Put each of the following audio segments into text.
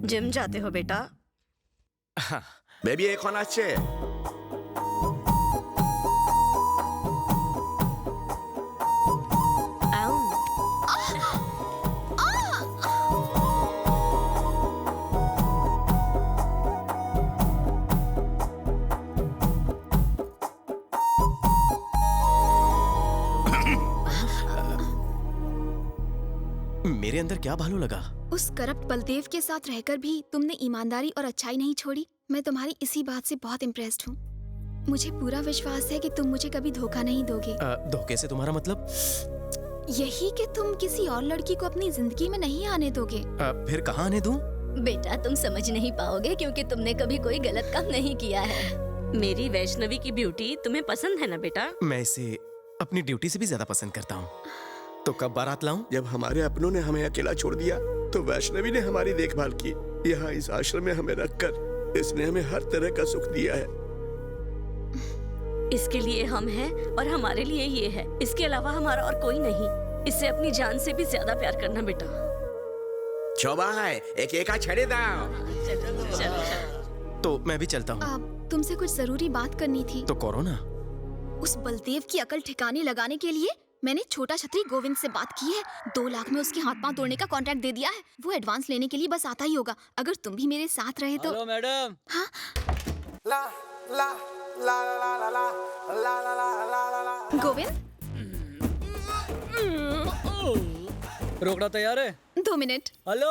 Gym जाते हो बेटा? বেবি এখন আসছে। आओ। मेरे अंदर क्या भालू लगा? उस करप्ट बलदेव के साथ रहकर भी तुमने ईमानदारी और अच्छाई नहीं छोड़ी। मैं तुम्हारी इसी बात से बहुत इम्प्रेस्ड हूँ। मुझे पूरा विश्वास है कि तुम मुझे कभी धोखा नहीं दोगे। धोखे से तुम्हारा मतलब? यही कि तुम किसी और लड़की को अपनी जिंदगी में नहीं आने दोगे। फिर कहाँ आने दूं? बेटा तुम समझ नहीं पाओगे क्योंकि तुमने कभी कोई गलत काम नहीं किया है। मेरी वैष्णवी की ब्यूटी तुम्हें पसंद है ना बेटा? मैं इसे अपनी ड्यूटी से भी ज्यादा पसंद करता हूँ। तो कब बारात लाऊं? जब हमारे अपनों ने हमें अकेला छोड़ दिया तो वैष्णवी ने हमारी देखभाल की। यहाँ इस आश्रम में हमें रखकर इसने हमें हर तरह का सुख दिया है। इसके लिए हम हैं और हमारे लिए ये है। इसके अलावा हमारा और कोई नहीं। इससे अपनी जान से भी ज्यादा प्यार करना बेटा। चौबाई एक एका छड़े दाओ। तो मैं भी चलता हूँ। तुमसे कुछ जरूरी बात करनी थी। तो करो ना। उस बलदेव की अकल ठिकाने लगाने के लिए मैंने छोटा छतरी गोविंद से बात की है। 2 लाख में उसके हाथ पांव तोड़ने का कॉन्ट्रैक्ट दे दिया है। वो एडवांस लेने के लिए बस आता ही होगा। अगर तुम भी मेरे साथ रहे तो। Hello madam. हाँ? ला ला ला ला ला ला ला ला ला ला ला। गोविंद रोकना तैयार है? 2 मिनट। हेलो,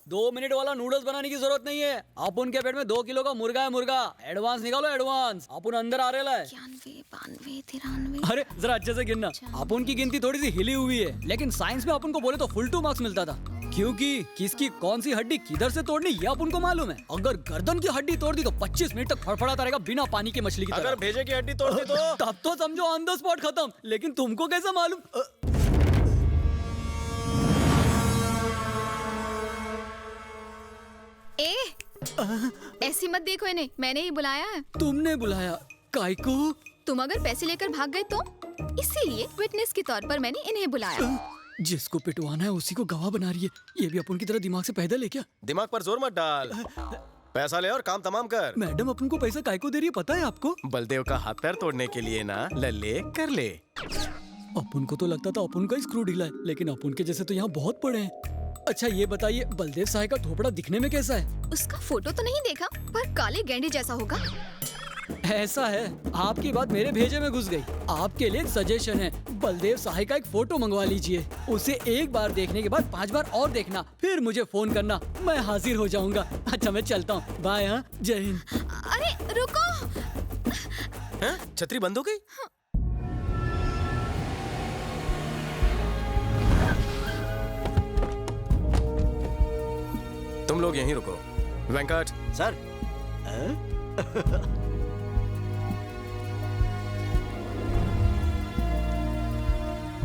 2 मिनट वाला नूडल्स बनाने की जरूरत नहीं है। अपन के पेट में 2 किलो का मुर्गा है मुर्गा। एडवांस निकालो एडवांस। अपन अंदर आ रहा है। 91, 92, 93। अरे जरा अच्छे से गिनना। अपन की गिनती थोड़ी सी हिली हुई है, लेकिन साइंस में अपन को बोले तो फुल 2 मार्क्स मिलता था। क्योंकि किसकी कौन सी हड्डी किधर से तोड़नी ये अपन को मालूम है। अगर गर्दन की हड्डी तोड़ दी तो 25 मिनट तक फड़फड़ाता रहेगा बिना पानी की मछली की तरह। अगर भेजे की हड्डी तोड़ दी तो? तब तो समझो ऑन द स्पॉट खत्म। लेकिन तुमको कैसा मालूम? ऐसी मत देखो इन्हें, मैंने ही बुलाया है। तुमने बुलाया? काय को? तुम अगर पैसे लेकर भाग गए तो इसीलिए विटनेस के तौर पर मैंने इन्हें बुलाया। जिसको पिटवाना है उसी को गवाह बना रही है। ये भी अपन की तरह दिमाग से पैदल है क्या? दिमाग पर जोर मत डाल। पैसा ले और काम तमाम कर। मैडम अपन को पैसा काय को दे रही है पता है आपको? बलदेव का हाथ पैर तोड़ने के लिए ना। ले कर ले। अपन को तो लगता था अपन का ही स्क्रू ढीला है, लेकिन अपन के जैसे तो यहाँ बहुत पड़े हैं। अच्छा ये बताइए, बलदेव साहब का थोपड़ा दिखने में कैसा है? उसका फोटो तो नहीं देखा, पर काले गेंडे जैसा होगा। ऐसा है, आपकी बात मेरे भेजे में घुस गई। आपके लिए एक सजेशन है, बलदेव साहब का एक फोटो मंगवा लीजिए। उसे एक बार देखने के बाद 5 बार और देखना, फिर मुझे फोन करना, मैं हाजिर हो जाऊंगा। अच्छा मैं चलता हूँ, बाय। हाँ, जय हिंद। अरे रुको। छतरी बंद हो गई? तुम लोग यहीं रुको। वेंकट सर।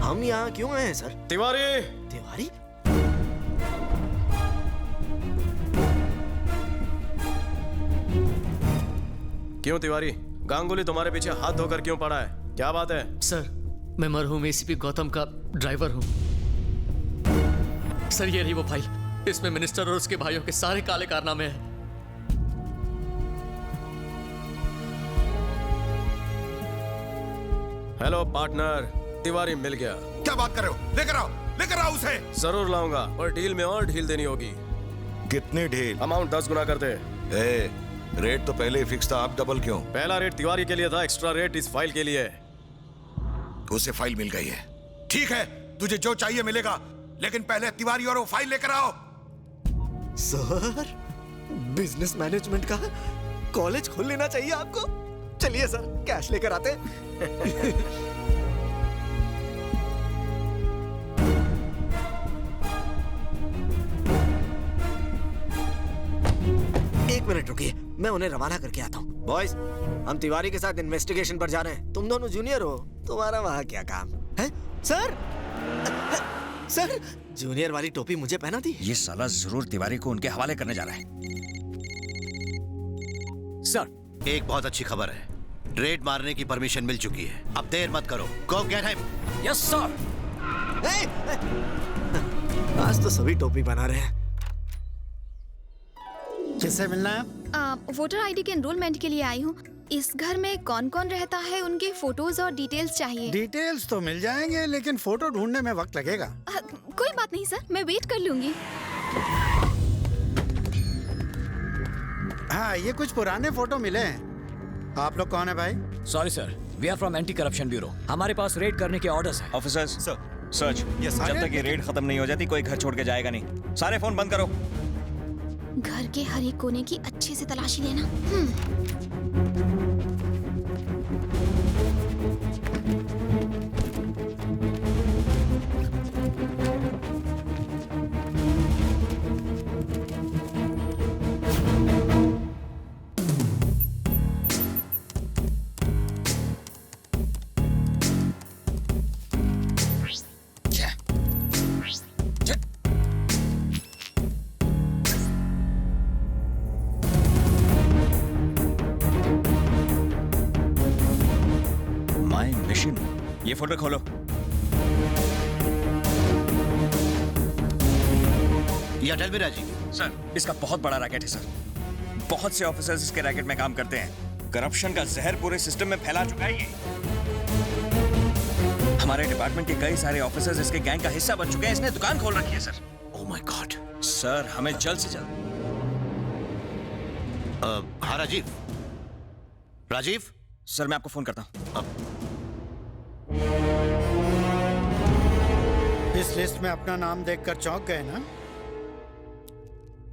हम यहाँ क्यों आए हैं सर? तिवारी। तिवारी? क्यों तिवारी, गांगुली तुम्हारे पीछे हाथ धोकर क्यों पड़ा है? क्या बात है? सर मैं मरहूम एसीपी गौतम का ड्राइवर हूँ। सर ये रही वो फाइल, इसमें मिनिस्टर और उसके भाइयों के सारे काले कारनामे हैं। हेलो पार्टनर, तिवारी मिल गया। क्या बात कर रहे हो? लेकर आओ उसे। जरूर लाऊंगा, पर डील में और ढील देनी होगी। कितनी ढील? अमाउंट 10 गुना कर दे। रेट तो पहले ही फिक्स था, आप डबल क्यों? पहला रेट तिवारी के लिए था, एक्स्ट्रा रेट इस फाइल के लिए। उसे फाइल मिल गई है। ठीक है, तुझे जो चाहिए मिलेगा, लेकिन पहले तिवारी और वो फाइल लेकर आओ। सर, बिजनेस मैनेजमेंट का कॉलेज खोल लेना चाहिए आपको। चलिए सर, कैश लेकर आते। एक मिनट रुकिए, मैं उन्हें रवाना करके आता हूँ। बॉयज, हम तिवारी के साथ इन्वेस्टिगेशन पर जा रहे हैं। तुम दोनों जूनियर हो, तुम्हारा वहाँ क्या काम है? सर, सर, जूनियर वाली टोपी मुझे पहना दी। ये साला जरूर तिवारी को उनके हवाले करने जा रहा है। सर, एक बहुत अच्छी खबर है, रेड मारने की परमिशन मिल चुकी है। अब देर मत करो, गो गेट हिम। Yes sir. आज तो सभी टोपी बना रहे हैं। किससे मिलना है? वोटर आईडी के एनरोलमेंट के लिए आई हूँ। इस घर में कौन कौन रहता है, उनके फोटोज और डिटेल्स चाहिए। डिटेल्स तो मिल जाएंगे, लेकिन फोटो ढूंढने में वक्त लगेगा। कोई बात नहीं सर, मैं वेट कर लूंगी। हाँ, ये कुछ पुराने फोटो मिले हैं। आप लोग कौन है भाई? Sorry sir, we are from anti corruption bureau. हमारे पास रेड करने के ऑर्डर्स हैं। Officers, search. जब तक ये रेड खत्म नहीं हो जाती कोई घर छोड़ के जाएगा नहीं। सारे फोन बंद करो। घर के हर एक कोने की अच्छे से तलाशी लेना। My mission. ये फोल्डर खोलो। या टेल मी राजीव। सर, इसका बहुत बड़ा रैकेट है सर। बहुत से ऑफिसर्स इसके रैकेट में काम करते हैं। करप्शन का जहर पूरे सिस्टम में फैला चुका है ये। हमारे डिपार्टमेंट के कई सारे ऑफिसर्स इसके गैंग का हिस्सा बन चुके हैं। इसने दुकान खोल रखी है sir. Oh my God. Sir, हमें जल्द से जल्द। हाँ राजीव। राजीव सर, मैं आपको फोन करता हूँ। इस लिस्ट में अपना नाम देखकर चौंक गए ना?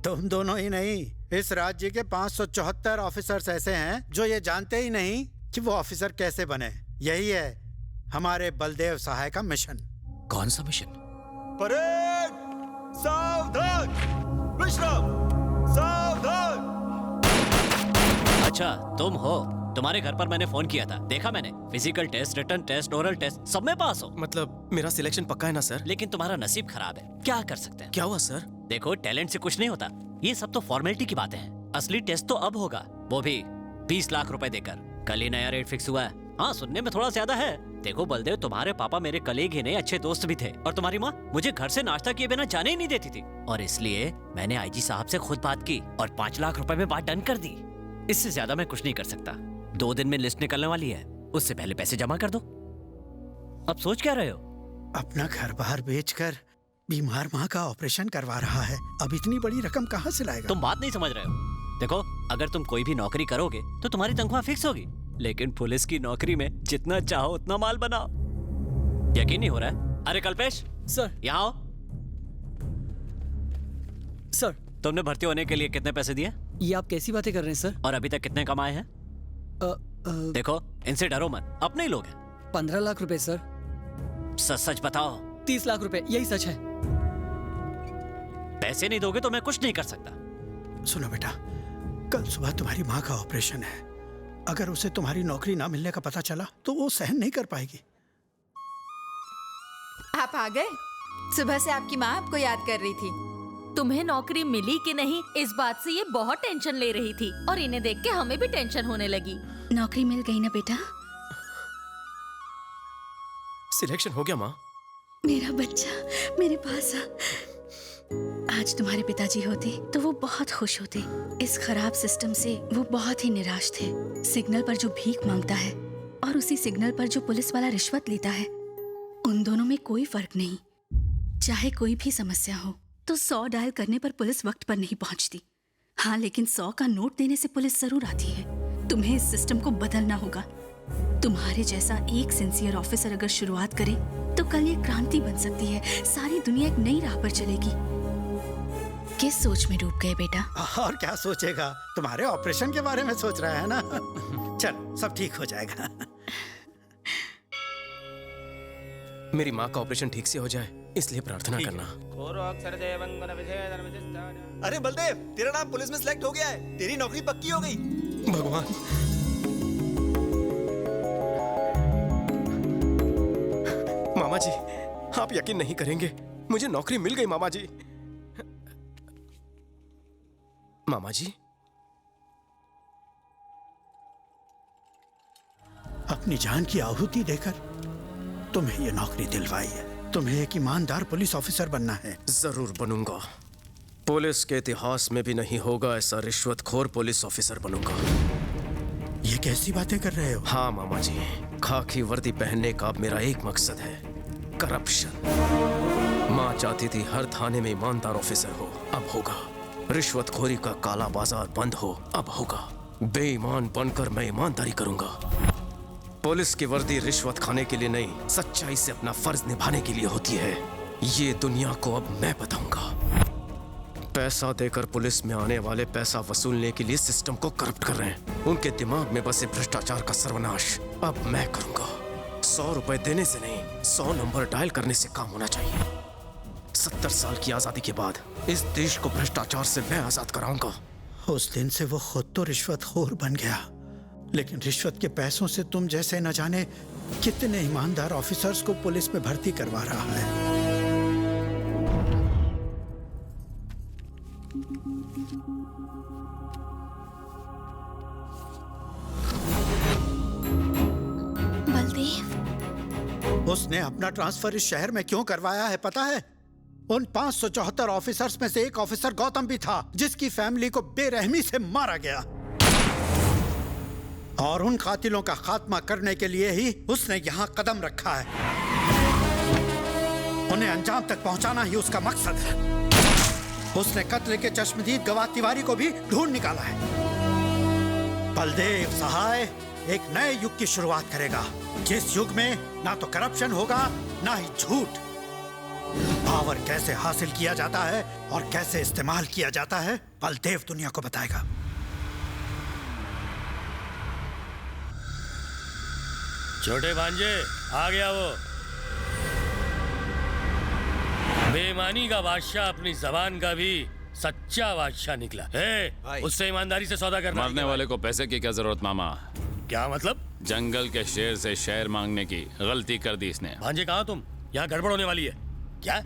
तुम दोनों ही नहीं, इस राज्य के 574 ऑफिसर्स ऐसे हैं जो ये जानते ही नहीं कि वो ऑफिसर कैसे बने। यही है हमारे बलदेव सहाय का मिशन। कौन सा मिशन? परेड सावधान, विश्राम सावधान। अच्छा, तुम हो। तुम्हारे घर पर मैंने फोन किया था, देखा मैंने। Physical test, written test, oral test सब में पास हो। मतलब मेरा सिलेक्शन पक्का है ना सर? लेकिन तुम्हारा नसीब खराब है। क्या कर सकते हैं? क्या हुआ सर? देखो, टैलेंट से कुछ नहीं होता। ये सब तो फॉर्मेलिटी की बातें हैं। असली टेस्ट तो अब होगा, वो भी 20 लाख रुपए देकर। कल ही नया रेट फिक्स हुआ है। हाँ, सुनने में थोड़ा ज्यादा है। देखो बलदेव, तुम्हारे पापा मेरे कलीग ही नहीं, अच्छे दोस्त भी थे। और तुम्हारी माँ मुझे घर से नाश्ता किए बिना जाने ही नहीं देती थी। और इसलिए मैंने आईजी साहब से खुद बात की और 5 लाख रुपए में बात डन कर दी। इससे ज्यादा मैं कुछ नहीं कर सकता। 2 दिन में लिस्ट निकलने वाली है, उससे पहले पैसे जमा कर दो। अब सोच क्या रहे हो? अपना घर बार बेचकर बीमार माँ का ऑपरेशन करवा रहा है। अब इतनी बड़ी रकम कहाँ से लाएगा? तुम बात नहीं समझ रहे हो। देखो, अगर तुम कोई भी नौकरी करोगे तो तुम्हारी तनख्वाह फिक्स होगी, लेकिन पुलिस की नौकरी में जितना चाहो उतना माल बनाओ। यकीन नहीं हो रहा है? अरे कल्पेश सर। यहाँ आओ। सर, तुमने भर्ती होने के लिए कितने पैसे दिए? ये आप कैसी बातें कर रहे हैं सर? और अभी तक कितने कमाए हैं? देखो, इनसे डरो मत, अपने ही लोग हैं। 15 लाख रुपए सर। सच सच बताओ। 30 लाख रुपए, यही सच है। पैसे नहीं दोगे तो मैं कुछ नहीं कर सकता। सुनो बेटा, कल सुबह तुम्हारी माँ का ऑपरेशन है। अगर उसे तुम्हारी नौकरी ना मिलने का पता चला तो वो सहन नहीं कर पाएगी। आप आ गए? सुबह से आपकी माँ आपको याद कर रही थी। तुम्हें नौकरी मिली कि नहीं, इस बात से ये बहुत टेंशन ले रही थी और इन्हें देख के हमें भी टेंशन होने लगी। नौकरी मिल गई ना बेटा? सिलेक्शन हो गया माँ? मेरा बच्चा मेरे पास आ। आज तुम्हारे पिताजी होते तो वो बहुत खुश होते। इस खराब सिस्टम से वो बहुत ही निराश थे। सिग्नल पर जो भीख मांगता है और उसी सिग्नल पर जो पुलिस वाला रिश्वत लेता है, उन दोनों में कोई फर्क नहीं। चाहे कोई भी समस्या हो तो 100 डायल करने पर पुलिस वक्त पर नहीं पहुंचती। हाँ, लेकिन 100 का नोट देने से पुलिस जरूर आती है। तुम्हें इस सिस्टम को बदलना होगा। तुम्हारे जैसा एक सिंसियर ऑफिसर अगर शुरुआत करे तो कल ये क्रांति बन सकती है। सारी दुनिया एक नई राह पर चलेगी। किस सोच में डूब गए बेटा? और क्या सोचेगा, तुम्हारे ऑपरेशन के बारे में सोच रहा है ना। चल, सब ठीक हो जाएगा। मेरी माँ का ऑपरेशन ठीक से हो जाए इसलिए प्रार्थना करना। अरे बलदेव, तेरा नाम पुलिस में सिलेक्ट हो गया है। तेरी नौकरी पक्की हो गई। भगवान, मामा जी, आप यकीन नहीं करेंगे, मुझे नौकरी मिल गई मामा जी। मामा जी, अपनी जान की आहुति देकर तुम्हें ये नौकरी दिलवाई है। तुम्हें एक ईमानदार पुलिस ऑफिसर बनना है। जरूर बनूंगा। पुलिस के इतिहास में भी नहीं होगा ऐसा रिश्वतखोर पुलिस ऑफिसर बनूंगा। ये कैसी बातें कर रहे हो? हाँ मामा जी, खाकी वर्दी पहनने का अब मेरा एक मकसद है, करप्शन। माँ चाहती थी हर थाने में ईमानदार ऑफिसर हो, अब होगा। रिश्वतखोरी का काला बाजार बंद हो, अब होगा। बेईमान बनकर मैं ईमानदारी करूंगा। पुलिस की वर्दी रिश्वत खाने के लिए नहीं, सच्चाई से अपना फर्ज निभाने के लिए होती है। ये दुनिया को अब मैं बताऊंगा। पैसा देकर पुलिस में आने वाले पैसा वसूलने के लिए सिस्टम को करप्ट कर रहे हैं। उनके दिमाग में बसे भ्रष्टाचार का सर्वनाश अब मैं करूंगा। 100 रुपए देने से नहीं, 100 नंबर डायल करने से काम होना चाहिए। 70 साल की आजादी के बाद इस देश को भ्रष्टाचार से मैं आजाद कराऊंगा। उस दिन से वो खुद तो रिश्वतखोर बन गया, लेकिन रिश्वत के पैसों से तुम जैसे न जाने कितने ईमानदार ऑफिसर्स को पुलिस में भर्ती करवा रहा है। बलदेव, उसने अपना ट्रांसफर इस शहर में क्यों करवाया है पता है? उन 574 ऑफिसर्स में से एक ऑफिसर गौतम भी था, जिसकी फैमिली को बेरहमी से मारा गया। और उन कातिलों का खात्मा करने के लिए ही उसने यहाँ कदम रखा है। उन्हें अंजाम तक पहुंचाना ही उसका मकसद है। उसने कत्ल के चश्मदीद गवाह तिवारी को भी ढूंढ निकाला है। बलदेव सहाय एक नए युग की शुरुआत करेगा, जिस युग में ना तो करप्शन होगा ना ही झूठ। पावर कैसे हासिल किया जाता है और कैसे इस्तेमाल किया जाता है, बलदेव दुनिया को बताएगा। छोटे भांजे, आ गया वो बेईमानी का बादशाह, अपनी जबान का भी सच्चा बादशाह निकला। उससे ईमानदारी से सौदा करना। मरने वाले को पैसे की क्या जरूरत मामा? क्या मतलब? जंगल के शेर से शेर मांगने की गलती कर दी इसने। भांजे कहाँ तुम? यहाँ गड़बड़ होने वाली है। क्या